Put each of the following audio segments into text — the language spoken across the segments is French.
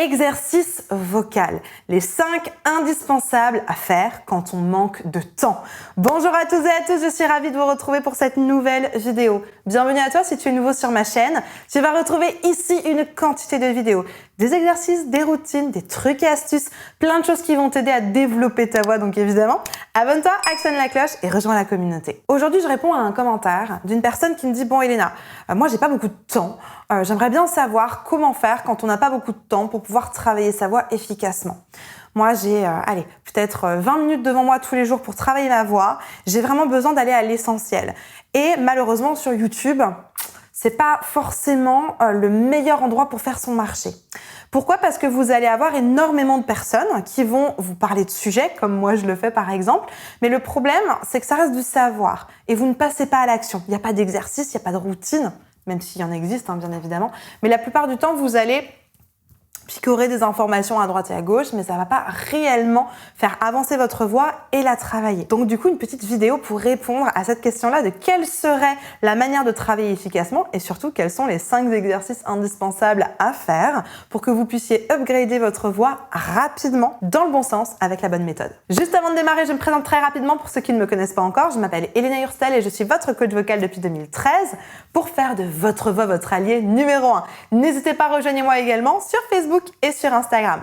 Exercice vocal, les 5 indispensables à faire quand on manque de temps. Bonjour à tous et à tous, je suis ravie de vous retrouver pour cette nouvelle vidéo. Bienvenue à toi si tu es nouveau sur ma chaîne. Tu vas retrouver ici une quantité de vidéos, des exercices, des routines, des trucs et astuces, plein de choses qui vont t'aider à développer ta voix. Donc évidemment, abonne-toi, actionne la cloche et rejoins la communauté. Aujourd'hui, je réponds à un commentaire d'une personne qui me dit « Bon Elena, moi j'ai pas beaucoup de temps. J'aimerais bien savoir comment faire quand on n'a pas beaucoup de temps pour pouvoir travailler sa voix efficacement. Moi, j'ai peut-être 20 minutes devant moi tous les jours pour travailler ma voix. J'ai vraiment besoin d'aller à l'essentiel. Et malheureusement, sur YouTube, c'est pas forcément le meilleur endroit pour faire son marché. Pourquoi ? Parce que vous allez avoir énormément de personnes qui vont vous parler de sujets, comme moi je le fais par exemple, mais le problème, c'est que ça reste du savoir et vous ne passez pas à l'action. Il n'y a pas d'exercice, il n'y a pas de routine, même s'il y en existe, bien évidemment, mais la plupart du temps, vous allez picorer des informations à droite et à gauche, mais ça va pas réellement faire avancer votre voix et la travailler. Donc du coup, une petite vidéo pour répondre à cette question-là de quelle serait la manière de travailler efficacement et surtout quels sont les 5 exercices indispensables à faire pour que vous puissiez upgrader votre voix rapidement dans le bon sens avec la bonne méthode. Juste avant de démarrer, je me présente très rapidement pour ceux qui ne me connaissent pas encore. Je m'appelle Elena Hurstel et je suis votre coach vocal depuis 2013 pour faire de votre voix votre allié numéro 1. N'hésitez pas, rejoignez-moi également sur Facebook et sur Instagram.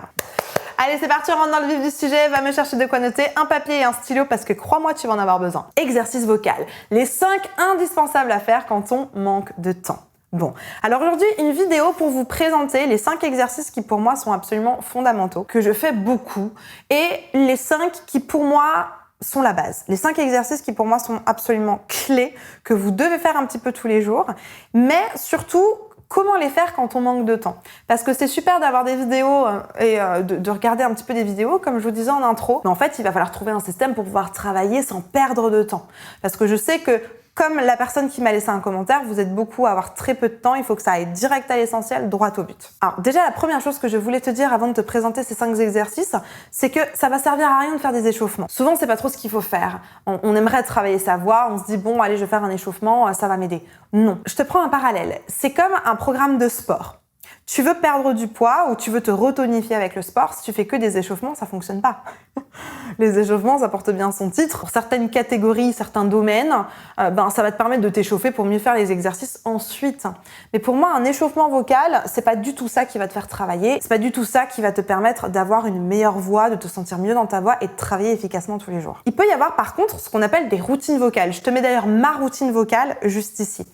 Allez, c'est parti, on rentre dans le vif du sujet. Va me chercher de quoi noter, un papier et un stylo parce que crois-moi, tu vas en avoir besoin. Exercice vocal, les 5 indispensables à faire quand on manque de temps. Bon, alors aujourd'hui, une vidéo pour vous présenter les 5 exercices qui pour moi sont absolument fondamentaux, que je fais beaucoup, et les 5 qui pour moi sont la base. Les 5 exercices qui pour moi sont absolument clés, que vous devez faire un petit peu tous les jours, mais surtout, comment les faire quand on manque de temps? Parce que c'est super d'avoir des vidéos et de regarder un petit peu des vidéos, comme je vous disais en intro. Mais en fait, il va falloir trouver un système pour pouvoir travailler sans perdre de temps. Parce que je sais que, comme la personne qui m'a laissé un commentaire, vous êtes beaucoup à avoir très peu de temps, il faut que ça aille direct à l'essentiel, droit au but. Alors déjà, la première chose que je voulais te dire avant de te présenter ces 5 exercices, c'est que ça va servir à rien de faire des échauffements. Souvent, c'est pas trop ce qu'il faut faire. On aimerait travailler sa voix, on se dit bon, allez, je vais faire un échauffement, ça va m'aider. Non. Je te prends un parallèle. C'est comme un programme de sport. Tu veux perdre du poids ou tu veux te retonifier avec le sport, si tu fais que des échauffements, ça fonctionne pas. Les échauffements, ça porte bien son titre. Pour certaines catégories, certains domaines, ça va te permettre de t'échauffer pour mieux faire les exercices ensuite. Mais pour moi, un échauffement vocal, c'est pas du tout ça qui va te faire travailler. C'est pas du tout ça qui va te permettre d'avoir une meilleure voix, de te sentir mieux dans ta voix et de travailler efficacement tous les jours. Il peut y avoir par contre ce qu'on appelle des routines vocales. Je te mets d'ailleurs ma routine vocale juste ici.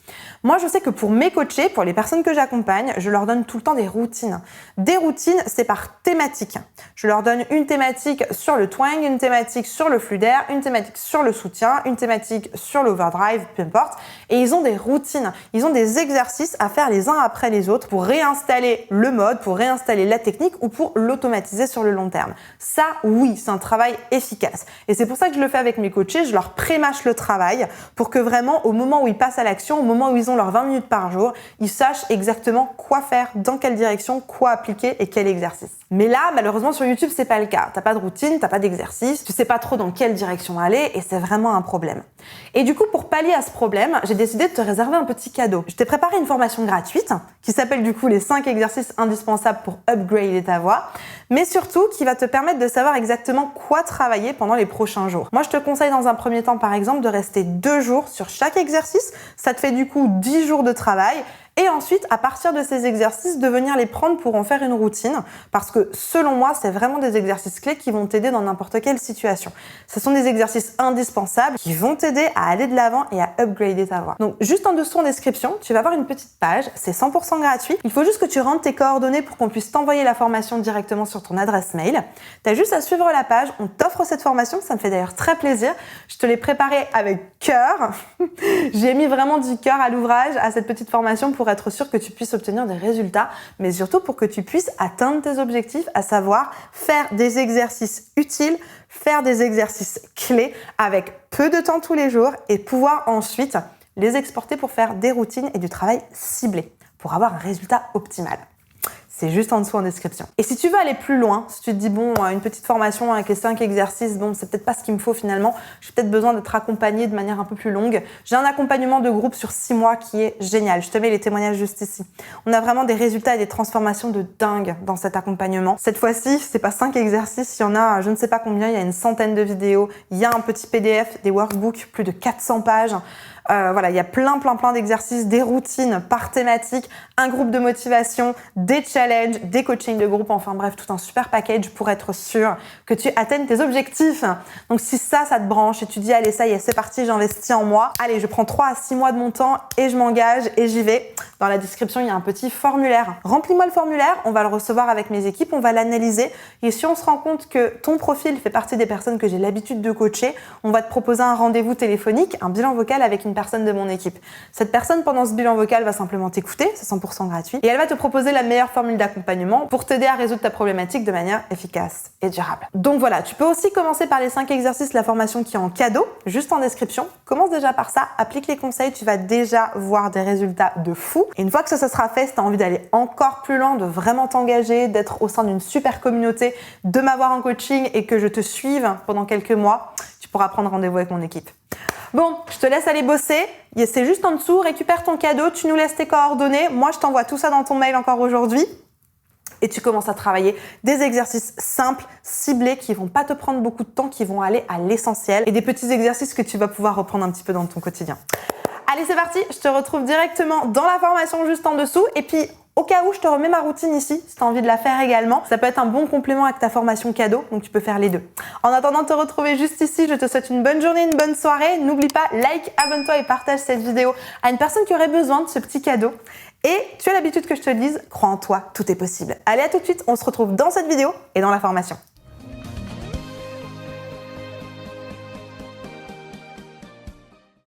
Moi, je sais que pour mes coachés, pour les personnes que j'accompagne, je leur donne tout le temps des routines. Des routines, c'est par thématique. Je leur donne une thématique sur le twang, une thématique sur le flux d'air, une thématique sur le soutien, une thématique sur l'overdrive, peu importe. Et ils ont des routines, ils ont des exercices à faire les uns après les autres pour réinstaller le mode, pour réinstaller la technique ou pour l'automatiser sur le long terme. Ça, oui, c'est un travail efficace. Et c'est pour ça que je le fais avec mes coachés, je leur pré-mâche le travail pour que vraiment, au moment où ils passent à l'action, au moment où ils ont leurs 20 minutes par jour, ils sachent exactement quoi faire, dans quelle direction, quoi appliquer et quel exercice. Mais là, malheureusement, sur YouTube, c'est pas le cas. T'as pas de routine, t'as pas d'exercice, tu sais pas trop dans quelle direction aller et c'est vraiment un problème. Et du coup, pour pallier à ce problème, j'ai décidé de te réserver un petit cadeau. Je t'ai préparé une formation gratuite qui s'appelle du coup les 5 exercices indispensables pour upgrader ta voix, mais surtout qui va te permettre de savoir exactement quoi travailler pendant les prochains jours. Moi, je te conseille dans un premier temps, par exemple, de rester 2 jours sur chaque exercice. Ça te fait du coup 10 jours de travail. Et ensuite, à partir de ces exercices, de venir les prendre pour en faire une routine. Parce que selon moi, c'est vraiment des exercices clés qui vont t'aider dans n'importe quelle situation. Ce sont des exercices indispensables qui vont t'aider à aller de l'avant et à upgrader ta voix. Donc, juste en dessous en description, tu vas voir une petite page. C'est 100% gratuit. Il faut juste que tu rentres tes coordonnées pour qu'on puisse t'envoyer la formation directement sur ton adresse mail. Tu as juste à suivre la page. On t'offre cette formation. Ça me fait d'ailleurs très plaisir. Je te l'ai préparée avec cœur. J'ai mis vraiment du cœur à l'ouvrage, à cette petite formation pour être sûr que tu puisses obtenir des résultats, mais surtout pour que tu puisses atteindre tes objectifs, à savoir faire des exercices utiles, faire des exercices clés avec peu de temps tous les jours et pouvoir ensuite les exporter pour faire des routines et du travail ciblé pour avoir un résultat optimal. c'est juste en dessous en description. Et si tu veux aller plus loin, si tu te dis bon, une petite formation avec les 5 exercices, bon, c'est peut-être pas ce qu'il me faut finalement, j'ai peut-être besoin d'être accompagnée de manière un peu plus longue. J'ai un accompagnement de groupe sur 6 mois qui est génial. Je te mets les témoignages juste ici. On a vraiment des résultats et des transformations de dingue dans cet accompagnement. Cette fois-ci, c'est pas 5 exercices, il y en a je ne sais pas combien, il y a une centaine de vidéos, il y a un petit PDF, des workbooks, plus de 400 pages. Voilà, il y a plein d'exercices, des routines par thématique, un groupe de motivation, des challenges, des coachings de groupe, enfin bref, tout un super package pour être sûr que tu atteignes tes objectifs. Donc si ça te branche et tu dis allez ça y est, c'est parti, j'investis en moi, allez je prends 3 à 6 mois de mon temps et je m'engage et j'y vais. Dans la description, il y a un petit formulaire. Remplis-moi le formulaire, on va le recevoir avec mes équipes, on va l'analyser et si on se rend compte que ton profil fait partie des personnes que j'ai l'habitude de coacher, on va te proposer un rendez-vous téléphonique, un bilan vocal avec une personne de mon équipe. Cette personne, pendant ce bilan vocal, va simplement t'écouter, c'est 100% gratuit, et elle va te proposer la meilleure formule d'accompagnement pour t'aider à résoudre ta problématique de manière efficace et durable. Donc voilà, tu peux aussi commencer par les 5 exercices, la formation qui est en cadeau, juste en description. Commence déjà par ça, applique les conseils, tu vas déjà voir des résultats de fou. Et une fois que ça sera fait, si tu as envie d'aller encore plus loin, de vraiment t'engager, d'être au sein d'une super communauté, de m'avoir en coaching et que je te suive pendant quelques mois, tu pourras prendre rendez-vous avec mon équipe. Bon, je te laisse aller bosser. C'est juste en dessous, récupère ton cadeau, tu nous laisses tes coordonnées. Moi, je t'envoie tout ça dans ton mail encore aujourd'hui. Et tu commences à travailler des exercices simples, ciblés, qui vont pas te prendre beaucoup de temps, qui vont aller à l'essentiel. Et des petits exercices que tu vas pouvoir reprendre un petit peu dans ton quotidien. Allez, c'est parti, je te retrouve directement dans la formation juste en dessous. Et puis, au cas où, je te remets ma routine ici, si tu as envie de la faire également. Ça peut être un bon complément avec ta formation cadeau, donc tu peux faire les deux. En attendant de te retrouver juste ici, je te souhaite une bonne journée, une bonne soirée. N'oublie pas, like, abonne-toi et partage cette vidéo à une personne qui aurait besoin de ce petit cadeau. Et tu as l'habitude que je te le dise, crois en toi, tout est possible. Allez, à tout de suite, on se retrouve dans cette vidéo et dans la formation.